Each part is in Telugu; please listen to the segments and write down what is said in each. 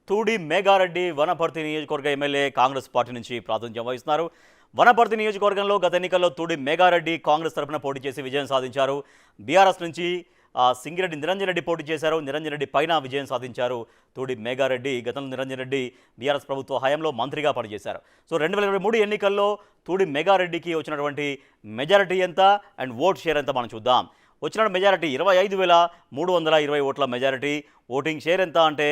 తూడి మేఘారెడ్డి వనపర్తి నియోజకవర్గ ఎమ్మెల్యే కాంగ్రెస్ పార్టీ నుంచి ప్రాతినిధ్యం వహిస్తున్నారు. వనపర్తి నియోజకవర్గంలో గత ఎన్నికల్లో తూడి మేఘారెడ్డి కాంగ్రెస్ తరఫున పోటీ చేసి విజయం సాధించారు. బీఆర్ఎస్ నుంచి సింగిరెడ్డి నిరంజన్ రెడ్డి పోటీ చేశారు. నిరంజన్ రెడ్డి పైన విజయం సాధించారు తూడి మేఘారెడ్డి. గతంలో నిరంజన్ రెడ్డి బీఆర్ఎస్ ప్రభుత్వ హయాంలో మంత్రిగా పనిచేశారు. సో 2023 ఎన్నికల్లో తూడి మేఘారెడ్డికి వచ్చినటువంటి మెజారిటీ ఎంత అండ్ ఓట్ షేర్ ఎంత మనం చూద్దాం. వచ్చిన మెజారిటీ 25,320 ఓట్ల మెజారిటీ. ఓటింగ్ షేర్ ఎంత అంటే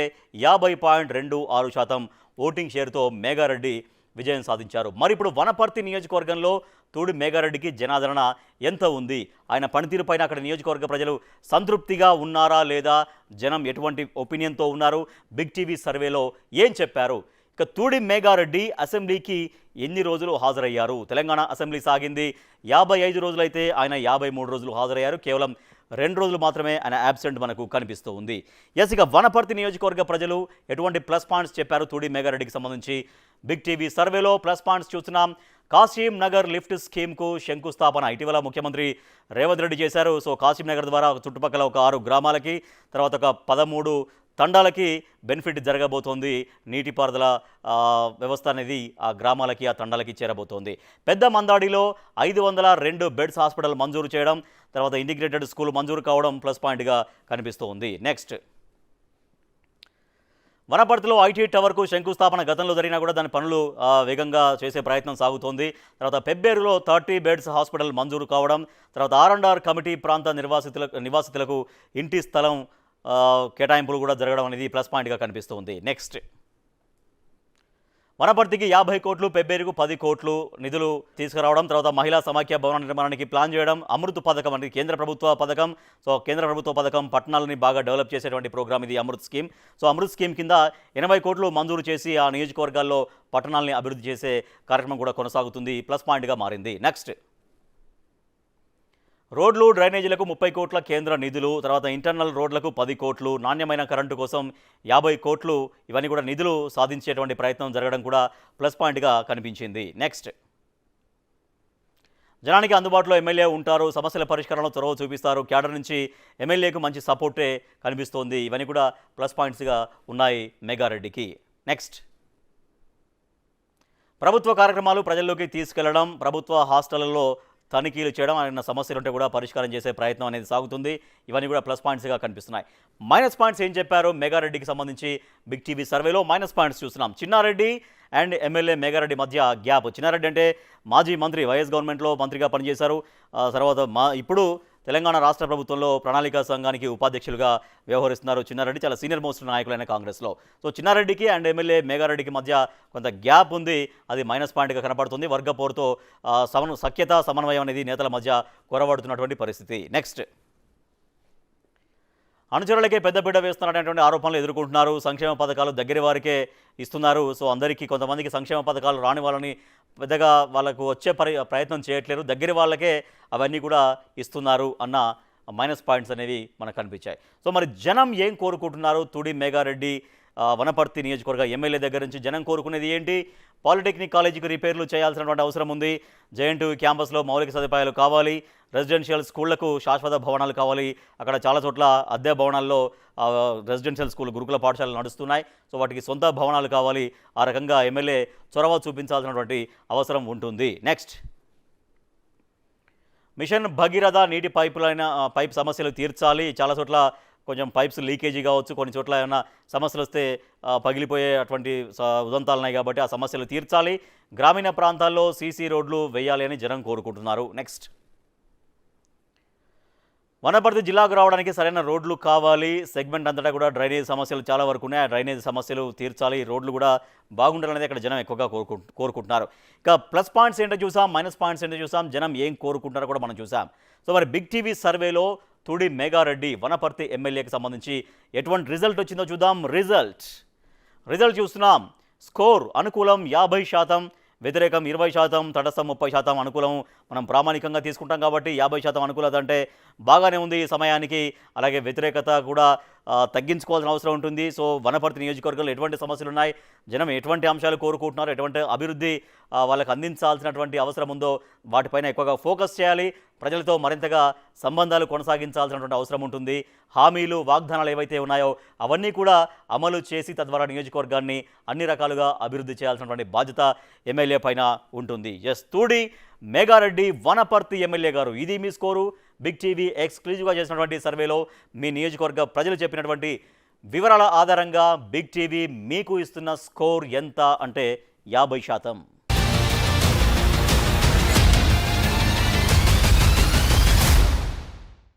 50.26% ఓటింగ్ షేర్తో మేఘారెడ్డి విజయం సాధించారు. మరి ఇప్పుడు వనపర్తి నియోజకవర్గంలో తూడి మేఘారెడ్డికి జనాదరణ ఎంత ఉంది, ఆయన పనితీరు పైన అక్కడ నియోజకవర్గ ప్రజలు సంతృప్తిగా ఉన్నారా లేదా, జనం ఎటువంటి ఒపీనియన్తో ఉన్నారు, బిగ్ టీవీ సర్వేలో ఏం చెప్పారు? ఇక తూడి మేఘారెడ్డి అసెంబ్లీకి ఎన్ని రోజులు హాజరయ్యారు? తెలంగాణ అసెంబ్లీ సాగింది 55 రోజులైతే ఆయన 53 రోజులు హాజరయ్యారు. కేవలం 2 రోజులు మాత్రమే ఆయన యాబ్సెంట్ మనకు కనిపిస్తూ ఉంది. ఇక వనపర్తి నియోజకవర్గ ప్రజలు ఎటువంటి ప్లస్ పాయింట్స్ చెప్పారు తూడి మేఘారెడ్డికి సంబంధించి? బిగ్ టీవీ సర్వేలో ప్లస్ పాయింట్స్ చూస్తున్నాం. కాసిం నగర్ లిఫ్ట్ స్కీమ్కు శంకుస్థాపన ఇటీవల ముఖ్యమంత్రి రేవంత్ రెడ్డి చేశారు. సో కాసిం నగర్ ద్వారా చుట్టుపక్కల ఒక 6 గ్రామాలకి, తర్వాత ఒక 13 తండాలకి బెనిఫిట్ జరగబోతోంది. నీటిపారుదల వ్యవస్థ అనేది ఆ గ్రామాలకి, ఆ తండాలకి చేరబోతోంది. పెద్ద మందాడిలో 502 బెడ్స్ హాస్పిటల్ మంజూరు చేయడం, తర్వాత ఇంటిగ్రేటెడ్ స్కూల్ మంజూరు కావడం ప్లస్ పాయింట్గా కనిపిస్తూ ఉంది. నెక్స్ట్, వనపర్తిలో ఐటీ టవర్కు శంకుస్థాపన గతంలో జరిగినా కూడా దాని పనులు వేగంగా చేసే ప్రయత్నం సాగుతోంది. తర్వాత పెబ్బేరులో 30 బెడ్స్ హాస్పిటల్ మంజూరు కావడం, తర్వాత R&R కమిటీ ప్రాంత నివాసితులకు ఇంటి స్థలం కేటాయింపులు కూడా జరగడం అనేది ప్లస్ పాయింట్గా కనిపిస్తుంది. నెక్స్ట్, వనపర్తికి 50 కోట్లు, పెబ్బేరుకు 10 కోట్లు నిధులు తీసుకురావడం, తర్వాత మహిళా సమాఖ్య భవన నిర్మాణానికి ప్లాన్ చేయడం, అమృత్ పథకం అనేది కేంద్ర ప్రభుత్వ పథకం. సో కేంద్ర ప్రభుత్వ పథకం పట్టణాలని బాగా డెవలప్ చేసేటువంటి ప్రోగ్రామ్ ఇది Amrit scheme. So Amrit scheme కింద 80 కోట్లు మంజూరు చేసి ఆ నియోజకవర్గాల్లో పట్టణాలని అభివృద్ధి చేసే కార్యక్రమం కూడా కొనసాగుతుంది. ప్లస్ పాయింట్గా మారింది. నెక్స్ట్, రోడ్లు డ్రైనేజీలకు 30 కోట్ల కేంద్ర నిధులు, తర్వాత ఇంటర్నల్ రోడ్లకు 10 కోట్లు, నాణ్యమైన కరెంటు కోసం 50 కోట్లు, ఇవన్నీ కూడా నిధులు సాధించేటువంటి ప్రయత్నం జరగడం కూడా ప్లస్ పాయింట్గా కనిపించింది. నెక్స్ట్, జనానికి అందుబాటులో ఎమ్మెల్యే ఉంటారు, సమస్యల పరిష్కారంలో చొరవ చూపిస్తారు, క్యాడర్ నుంచి ఎమ్మెల్యేకు మంచి సపోర్టే కనిపిస్తోంది. ఇవన్నీ కూడా ప్లస్ పాయింట్స్గా ఉన్నాయి మేఘారెడ్డికి. నెక్స్ట్, ప్రభుత్వ కార్యక్రమాలు ప్రజల్లోకి తీసుకెళ్లడం, ప్రభుత్వ హాస్టళ్లలో తనిఖీలు చేయడం, అన్న సమస్యలు ఉంటే కూడా పరిష్కారం చేసే ప్రయత్నం అనేది సాగుతుంది. ఇవన్నీ కూడా ప్లస్ పాయింట్స్గా కనిపిస్తున్నాయి. మైనస్ పాయింట్స్ ఏం చెప్పారు మేఘారెడ్డికి సంబంధించి? బిగ్ టీవీ సర్వేలో మైనస్ పాయింట్స్ చూస్తున్నాం. చిన్నారెడ్డి అండ్ ఎమ్మెల్యే మేఘారెడ్డి మధ్య గ్యాప్. చిన్నారెడ్డి అంటే మాజీ మంత్రి, వైఎస్ గవర్నమెంట్లో మంత్రిగా పనిచేశారు. తర్వాత ఇప్పుడు తెలంగాణ రాష్ట్ర ప్రభుత్వంలో ప్రణాళికా సంఘానికి ఉపాధ్యక్షులుగా వ్యవహరిస్తున్నారు చిన్నారెడ్డి. చాలా సీనియర్ మోస్ట్ నాయకులైన కాంగ్రెస్లో. సో చిన్నారెడ్డికి అండ్ ఎమ్మెల్యే మేఘారెడ్డికి మధ్య కొంత గ్యాప్ ఉంది. అది మైనస్ పాయింట్గా కనపడుతుంది. వర్గ పోరుతో సఖ్యత, సమన్వయం అనేది నేతల మధ్య కొరవడుతున్నటువంటి పరిస్థితి. నెక్స్ట్, అనుచరులకే పెద్దపీట వేస్తున్నారనేటువంటి ఆరోపణలు ఎదుర్కొంటున్నారు. సంక్షేమ పథకాలు దగ్గర వారికే ఇస్తున్నారు. సో అందరికీ, కొంతమందికి సంక్షేమ పథకాలు రాని వాళ్ళని పెద్దగా వాళ్ళకు వచ్చే ప్రయత్నం చేయట్లేరు, దగ్గర వాళ్ళకే అవన్నీ కూడా ఇస్తున్నారు అన్న మైనస్ పాయింట్స్ అనేవి మనకు కనిపించాయి. సో మరి జనం ఏం కోరుకుంటున్నారు? తూడి మేఘారెడ్డి వనపర్తి నియోజకవర్గ ఎమ్మెల్యే దగ్గర నుంచి జనం కోరుకునేది ఏంటి? పాలిటెక్నిక్ కాలేజీకి రిపేర్లు చేయాల్సినటువంటి అవసరం ఉంది. జేఎన్‌టీయూ క్యాంపస్లో మౌలిక సదుపాయాలు కావాలి. రెసిడెన్షియల్ స్కూళ్లకు శాశ్వత భవనాలు కావాలి. అక్కడ చాలా చోట్ల అద్దె భవనాల్లో రెసిడెన్షియల్ స్కూల్, గురుకుల పాఠశాలలు నడుస్తున్నాయి. సో వాటికి సొంత భవనాలు కావాలి. ఆ రకంగా ఎమ్మెల్యే చొరవ చూపించాల్సినటువంటి అవసరం ఉంటుంది. నెక్స్ట్, మిషన్ భగీరథ నీటి పైప్ సమస్యలు తీర్చాలి. చాలా చోట్ల కొంచెం పైప్స్ లీకేజీ కావచ్చు, కొన్ని చోట్ల ఏమైనా సమస్యలు వస్తే పగిలిపోయేటువంటి ఉదంతాలు ఉన్నాయి కాబట్టి ఆ సమస్యలు తీర్చాలి. గ్రామీణ ప్రాంతాల్లో సీసీ రోడ్లు వేయాలి అని జనం కోరుకుంటున్నారు. నెక్స్ట్, వనపర్తి జిల్లాకు రావడానికి సరైన రోడ్లు కావాలి. సెగ్మెంట్ అంతటా కూడా డ్రైనేజ్ సమస్యలు చాలా వరకు ఉన్నాయి. ఆ డ్రైనేజ్ సమస్యలు తీర్చాలి. రోడ్లు కూడా బాగుండాలనేది అక్కడ జనం ఎక్కువగా కోరుకుంటున్నారు. ఇక ప్లస్ పాయింట్స్ ఏంటో చూసాం, మైనస్ పాయింట్స్ ఏంటో చూసాం, జనం ఏం కోరుకుంటారో కూడా మనం చూసాం. సో మరి బిగ్ టీవీ సర్వేలో తూడి మేఘారెడ్డి వనపర్తి ఎమ్మెల్యేకి సంబంధించి ఎటువంటి రిజల్ట్ వచ్చిందో చూద్దాం. రిజల్ట్ చూస్తున్నాం. స్కోర్ అనుకూలం 50%, వ్యతిరేకం 20%, తటస్థం 30%. అనుకూలం మనం ప్రామాణికంగా తీసుకుంటాం కాబట్టి 50% అనుకూలత అంటే బాగానే ఉంది ఈ సమయానికి. అలాగే వ్యతిరేకత కూడా తగ్గించుకోవాల్సిన అవసరం ఉంటుంది. సో వనపర్తి నియోజకవర్గంలో ఎటువంటి సమస్యలు ఉన్నాయి, జనం ఎటువంటి అంశాలు కోరుకుంటున్నారు, ఎటువంటి అభివృద్ధి వాళ్ళకి అందించాల్సినటువంటి అవసరం ఉందో వాటిపైన ఎక్కువగా ఫోకస్ చేయాలి. ప్రజలతో మరింతగా సంబంధాలు కొనసాగించాల్సినటువంటి అవసరం ఉంటుంది. హామీలు, వాగ్దానాలు ఏవైతే ఉన్నాయో అవన్నీ కూడా అమలు చేసి తద్వారా నియోజకవర్గాన్ని అన్ని రకాలుగా అభివృద్ధి చేయాల్సినటువంటి బాధ్యత ఎమ్మెల్యే పైన ఉంటుంది. ఎస్, తూడి మేఘారెడ్డి వనపర్తి ఎమ్మెల్యే గారు. ఇది మీ స్కోరు. బిగ్ టీవీ ఎక్స్క్లూజివ్గా చేసినటువంటి సర్వేలో మీ నియోజకవర్గ ప్రజలు చెప్పినటువంటి వివరాల ఆధారంగా బిగ్ టీవీ మీకు ఇస్తున్న స్కోర్ ఎంత అంటే 50%.